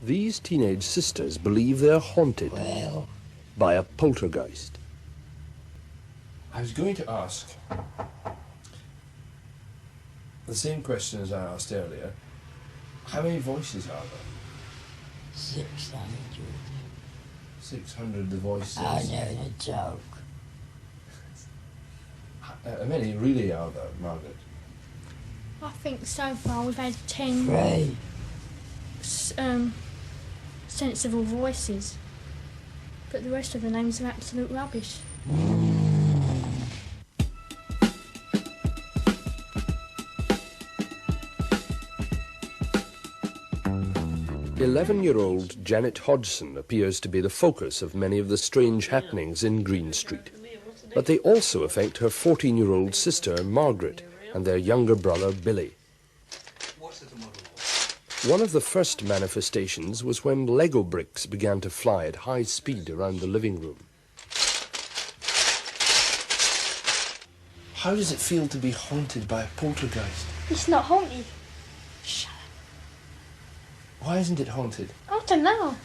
These teenage sisters believe they're haunted by a poltergeist. I was going to ask the same question as I asked earlier. How many voices are there? 600. 600 the voices. I know the joke. How many really are there, Margaret? I think so far we've had 10 Three. Sensible voices, but the rest of the names are absolute rubbish. 11-year-old Janet Hodgson appears to be the focus of many of the strange happenings in Green Street. But they also affect her 14-year-old sister, Margaret, and their younger brother, Billy. One of the first manifestations was when Lego bricks began to fly at high speed around the living room. How does it feel to be haunted by a poltergeist? It's not haunted. Shut up. Why isn't it haunted? I don't know.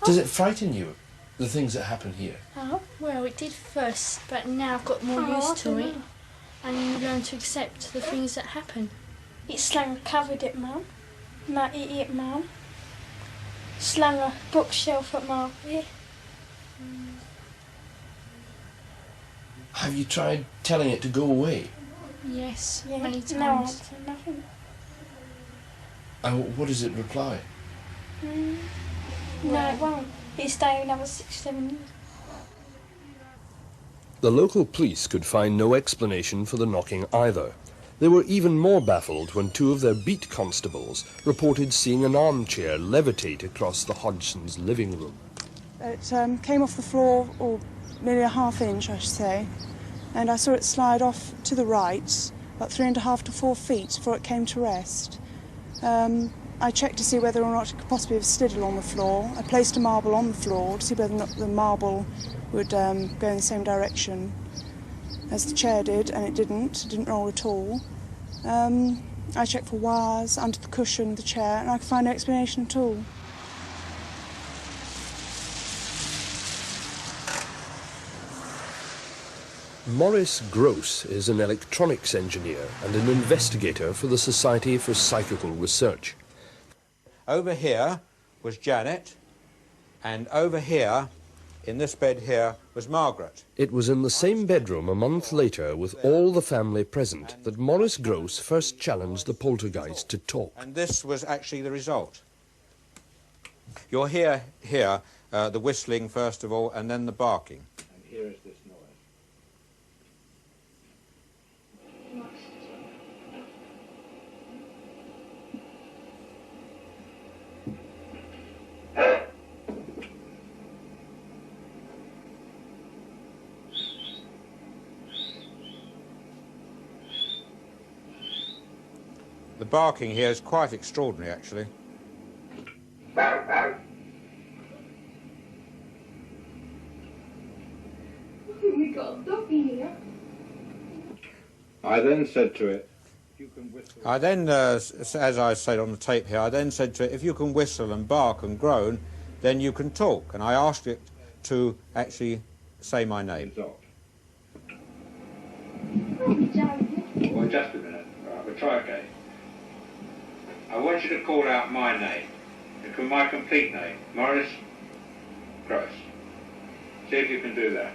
Does it frighten you, the things that happen here? Oh, well, it did first, but now I've got more used to it. And you learn to accept the things that happen. It slang covered it, Mum. My idiot Mum. Slung a bookshelf at Margaret. Have you tried telling it to go away? Yes, Yeah, many times. no answer, nothing. And what does it reply? No, it won't. It'll stay another 6-7 years. The local police could find no explanation for the knocking either. They were even more baffled when two of their beat constables reported seeing an armchair levitate across the Hodgsons' living room. It came off the floor, or nearly a half-inch, I should say, and I saw it slide off to the right, about 3.5 to 4 feet before it came to rest. I checked to see whether or not it could possibly have slid along the floor. I placed a marble on the floor to see whether or not the marble would go in the same direction as the chair did, and it didn't roll at all. I checked for wires under the cushion of the chair, and I could find no explanation at all. Maurice Gross is an electronics engineer and an investigator for the Society for Psychical Research. Over here was Janet, and over here, in this bed here, was Margaret. It was in the same bedroom a month later, with all the family present, that Maurice Gross first challenged the poltergeist to talk. And this was actually the result. You'll hear here the whistling first of all, and then the barking. And here is this noise. The barking here is quite extraordinary, actually. We got a doggy here. I then said to it, you can whistle. I then, as I said on the tape here, I then said to it, if you can whistle and bark and groan, then you can talk. And I asked it to actually say my name. Result. Oh, Well, just a minute. Right, we'll try again. I want you to call out my name. My complete name. Maurice Gross. See if you can do that.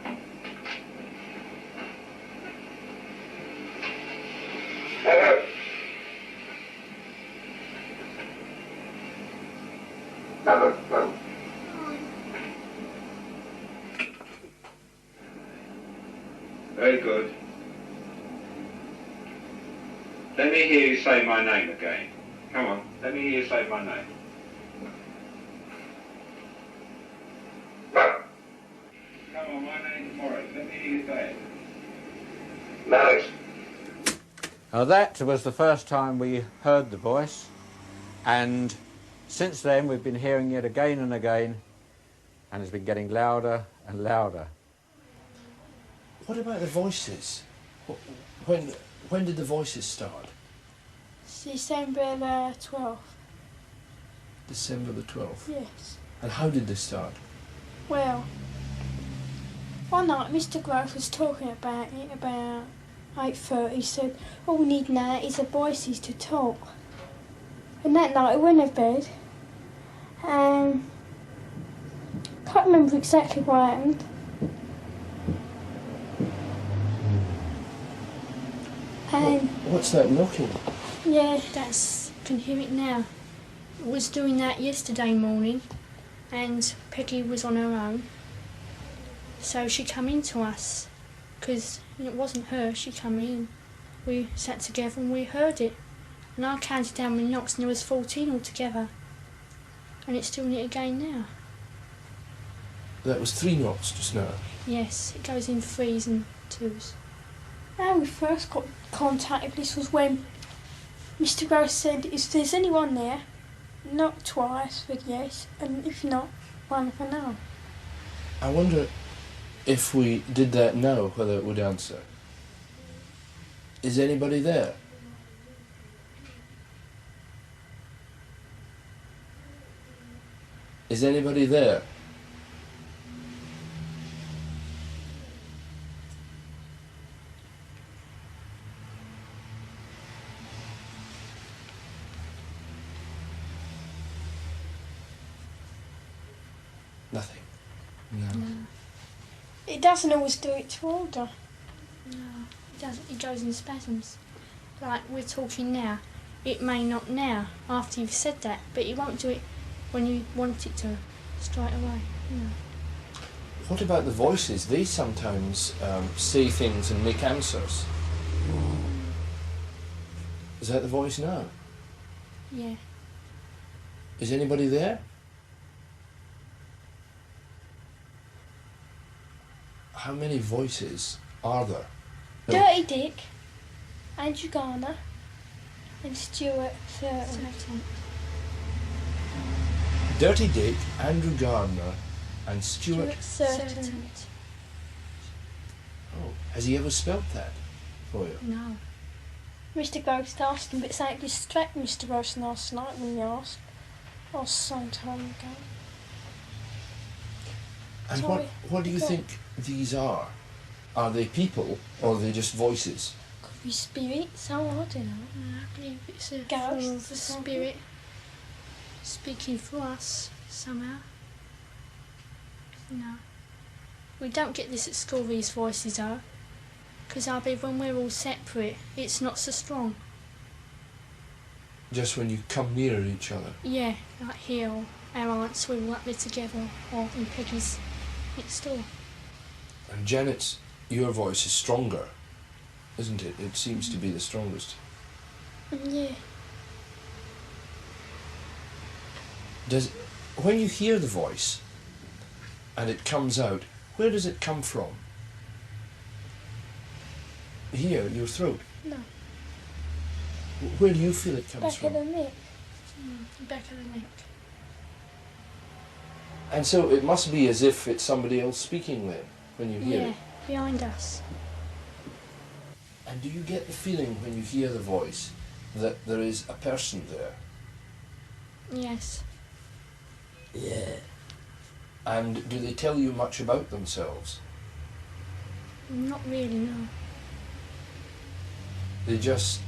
Very good. Let me hear you say my name again. Come on, let me hear you say my name. Come on, my name's Maurice. Let me hear you say it. Maurice. Now that was the first time we heard the voice, and since then we've been hearing it again and again, and it's been getting louder and louder. What about the voices? When did the voices start? December 12th. December the 12th. Yes. And how did this start? Well, one night Mr. Grove was talking about it about 8:30. He said, all we need now is the voices to talk. And that night I went to bed and can't remember exactly what happened. And What's that knocking? yeah, That's, I can hear it now. I was doing that yesterday morning and Peggy was on her own. So she come in to us because it wasn't her, she come in. We sat together and we heard it. And I counted down my knocks and there was 14 altogether. And it's doing it again now. That was 3 knocks just now. Yes, it goes in 3s and 2s. how we first got contacted, this was when Mr. Grove said, if there's anyone there, knock twice for yes, and if not, one for no. I wonder if we did that now, whether it would answer. Is anybody there? Is anybody there? Nothing. No. It doesn't always do it to order. No, it doesn't. It goes in spasms. Like we're talking now. It may not now, after you've said that, but it won't do it when you want it to, straight away. No. What about the voices? They sometimes say things and make answers. Is that the voice now? Yeah. Is anybody there? How many voices are there? Dirty Dick, Andrew Garner, and Stuart Thurton. Certain. Dirty Dick, Andrew Gardner, and Stuart. Thurton. Oh, has he ever spelt that for you? No. Mr. Ghost asked him, but something distracted Mr. Ghost last night when he asked. Oh, some time ago. And Sorry, what do you go on. think these are? Are they people or are they just voices? Could be spirits, oh, I don't know. I believe it's a Ghosts form or of the something. spirit speaking for us somehow. No. We don't get this at school, these voices are. Because I believe when we're all separate, it's not so strong. Just when you come near each other? Yeah, like here, or our aunts, we were up there together, or in Peggy's next door. And Janet's, your voice is stronger, isn't it? It seems to be the strongest. Yeah. When you hear the voice and it comes out, where does it come from? Here, your throat? No. Where do you feel it comes Back from? of the neck. Back of the neck. And so it must be as if it's somebody else speaking then, when you hear Yeah, it. behind us. And do you get the feeling when you hear the voice that there is a person there? Yes. Yeah. And do they tell you much about themselves? Not really, no. They just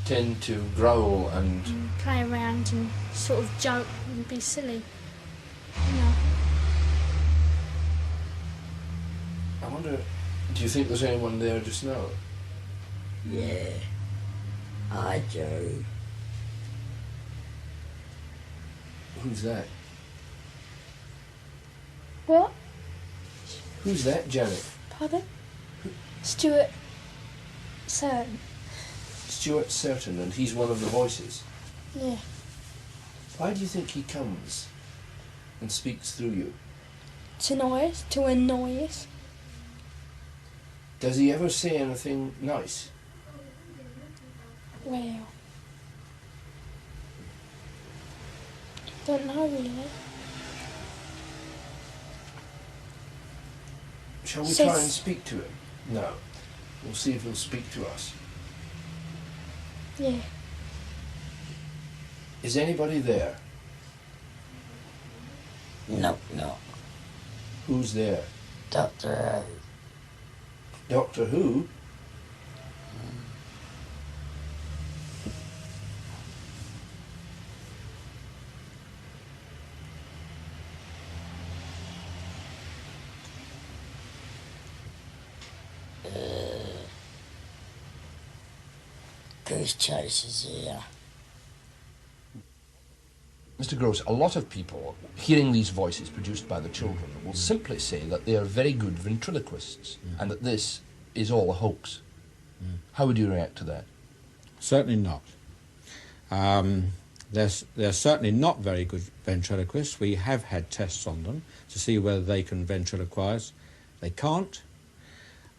tend to growl and... Play around and sort of joke and be silly. No. I wonder, do you think there's anyone there just now? Yeah. I do. Who's that? What? Who's that, Janet? Pardon? Stuart Thurton. Stuart Certain, and he's one of the voices. Yeah. Why do you think he comes and speaks through you? To annoy us. Does he ever say anything nice? Well. Don't know really. Shall we Says- try and speak to him? No. We'll see if he'll speak to us. Yeah. Is anybody there? No. Who's there? Doctor Doctor Who? Goose chases here. Mr. Gross, a lot of people, hearing these voices produced by the children, will simply say that they are very good ventriloquists and that this is all a hoax. How would you react to that? Certainly not. They're certainly not very good ventriloquists. We have had tests on them to see whether they can ventriloquize. They can't.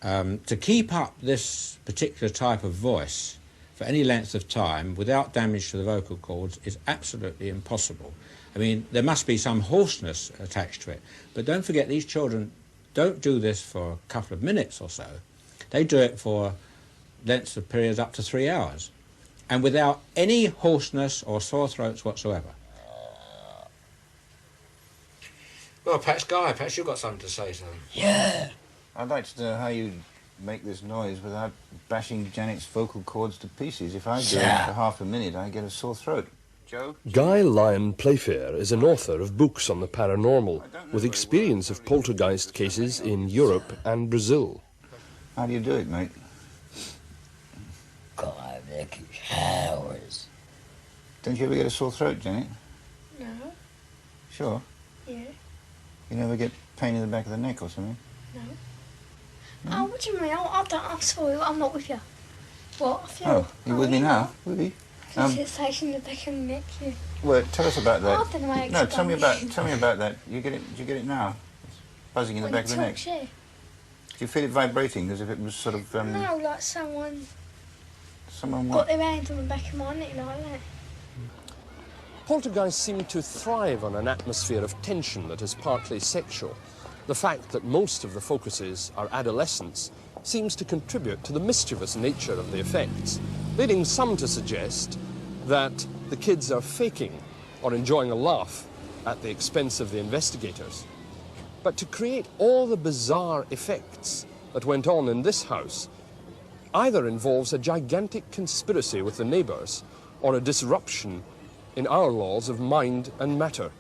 To keep up this particular type of voice for any length of time without damage to the vocal cords is absolutely impossible. I mean, there must be some hoarseness attached to it. But don't forget, these children don't do this for a couple of minutes or so. They do it for lengths of periods up to 3 hours, and without any hoarseness or sore throats whatsoever. Well, perhaps, Guy, perhaps you've got something to say to them. Yeah. I'd like to know how you make this noise without bashing Janet's vocal cords to pieces. If I do it for half a minute, I get a sore throat. Joe? Guy Lyon Playfair is an author of books on the paranormal, with experience of poltergeist cases in Europe and Brazil. How do you do it, mate? God, Vic, hours. Don't you ever get a sore throat, Janet? No. Sure. Yeah. You never get pain in the back of the neck or something? No. Oh, what do you mean? I'm sorry, I'm not with you. What? I feel, Oh, you with me now? With me? Sensation in the back of the neck. Yeah. Well, tell us about that. I don't know how to No, tell me explain about that. You get it? Do you get it now? It's buzzing in the back of the neck. Yeah. Do you feel it vibrating as if it was sort of? No, like someone Someone got what? their hand on the back of my neck like that. Poltergeists seem to thrive on an atmosphere of tension that is partly sexual. The fact that most of the focuses are adolescents seems to contribute to the mischievous nature of the effects, leading some to suggest that the kids are faking or enjoying a laugh at the expense of the investigators. But to create all the bizarre effects that went on in this house either involves a gigantic conspiracy with the neighbours or a disruption in our laws of mind and matter.